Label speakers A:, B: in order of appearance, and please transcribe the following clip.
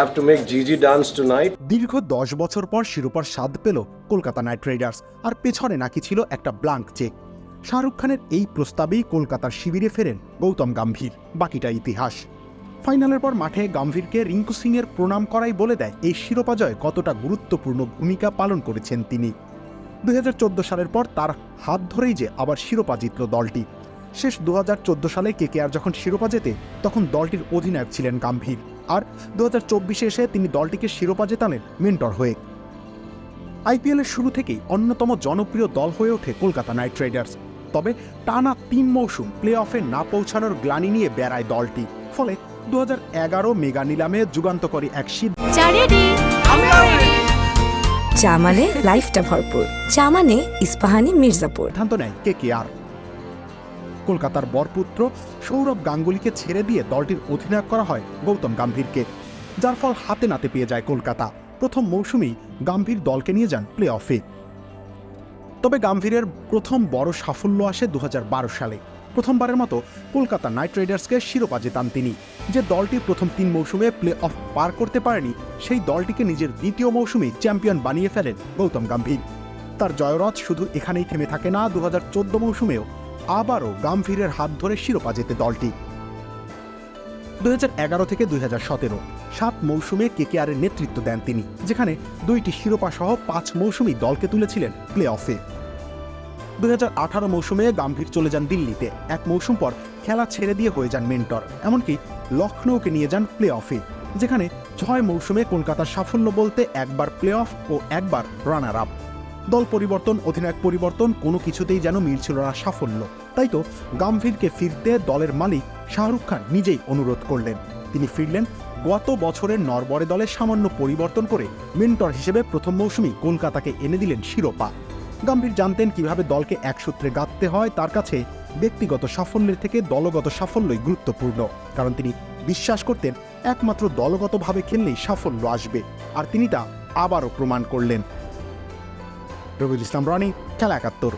A: Have to make Gigi dance tonight.
B: দীর্ঘ 10 বছর পর শিরোপার স্বাদ পেল কলকাতা নাইট রাইডার্স, আর পেছনে নাকি ছিল একটা ব্লাঙ্ক চেক। শাহরুখ খানের এই প্রস্তাবেই কলকাতার শিবিরে ফেরেন গৌতম গম্ভীর। বাকিটা ইতিহাস। ফাইনালের পর মাঠে গম্ভীরকে রিঙ্কু সিংয়ের প্রণাম করাই বলে দেয় এই শিরোপা জয় কতটা গুরুত্বপূর্ণ ভূমিকা পালন করেছেন তিনি। 2014 সালের পর তার হাত ধরেই যে আবার শিরোপা জিতল দলটি। শেষ 2014 সালে কেকেআর যখন শিরোপা জেতে তখন দলটির অধিনায়ক ছিলেন গম্ভীর, আর 2024-এ এসে তিনি দলটিকে শিরোপা জেতালেন মেন্টর হয়ে। আইপিএলের শুরু থেকেই অন্যতম জনপ্রিয় দল হয়ে ওঠে কলকাতা নাইট রাইডার্স। তবে টানা 3 মৌসুম প্লে অফে না পৌঁছানোর গ্লানি নিয়ে বেড়ায় দলটি। ফলে 2011 মেগা নিলামে যুগান্তকারী এক
C: চা মানে লাইফটা ভরপুর, চা মানে ইস্পাহানি মির্জাপুর
B: সিদ্ধান্ত নেয় কেকেআর। কলকাতার বরপুত্র সৌরভ গাঙ্গুলিকে ছেড়ে দিয়ে দলটির অধিনায়ক করা হয় গৌতম গম্ভীরকে, যার ফল হাতে নাতে পেয়ে যায় কলকাতা। প্রথম মৌসুমেই গম্ভীর দলকে নিয়ে যান প্লে অফে। তবে গম্ভীরের প্রথম বড় সাফল্য আসে 2012 সালে। প্রথমবারের মতো কলকাতা নাইট রাইডার্সকে শিরোপা জেতান তিনি। যে দলটি প্রথম 3 মৌসুমে প্লে অফ পার করতে পারেনি, সেই দলটিকে নিজের দ্বিতীয় মৌসুমেই চ্যাম্পিয়ন বানিয়ে ফেলেন গৌতম গম্ভীর। তার জয়রথ শুধু এখানেই থেমে থাকে না, 2014 মৌসুমেও আবারও গম্ভীরের হাত ধরে শিরোপা জেতে দলটি। 2011 থেকে 2017 7 মৌসুমে কেকেআরের নেতৃত্ব দেন তিনি, যেখানে 2টি শিরোপা সহ 5 মৌসুমই দলকে তুলেছিলেন প্লে অফে। 2018 মৌসুমে গম্ভীর চলে যান দিল্লিতে। 1 মৌসুম পর খেলা ছেড়ে দিয়ে হয়ে যান মেন্টর। এমনকি লখনৌকে নিয়ে যান প্লে অফে, যেখানে 6 মৌসুমে কলকাতার সাফল্য বলতে একবার প্লে অফ ও একবার রানার আপ। দল পরিবর্তন, অধিনায়ক পরিবর্তন, কোনো কিছুতেই যেন মিলছিল না সাফল্য। তাই তো গম্ভীরকে ফিরতে দলের মালিক শাহরুখ খান নিজেই অনুরোধ করলেন। তিনি ফিরলেন গত বছরের নরবরে দলে সামান্য পরিবর্তন করে মেন্টর হিসেবে প্রথম মৌসুমেই কলকাতাকে এনে দিলেন শিরোপা। গম্ভীর জানতেন কিভাবে দলকে এক সূত্রে গাঁথতে হয়। তার কাছে ব্যক্তিগত সাফল্যের থেকে দলগত সাফল্যই গুরুত্বপূর্ণ, কারণ তিনি বিশ্বাস করতেন একমাত্র দলগতভাবে খেললেই সাফল্য আসবে, আর তিনি তা আবারও প্রমাণ করলেন। রবিউল ইসলাম রনি, খেলা 71।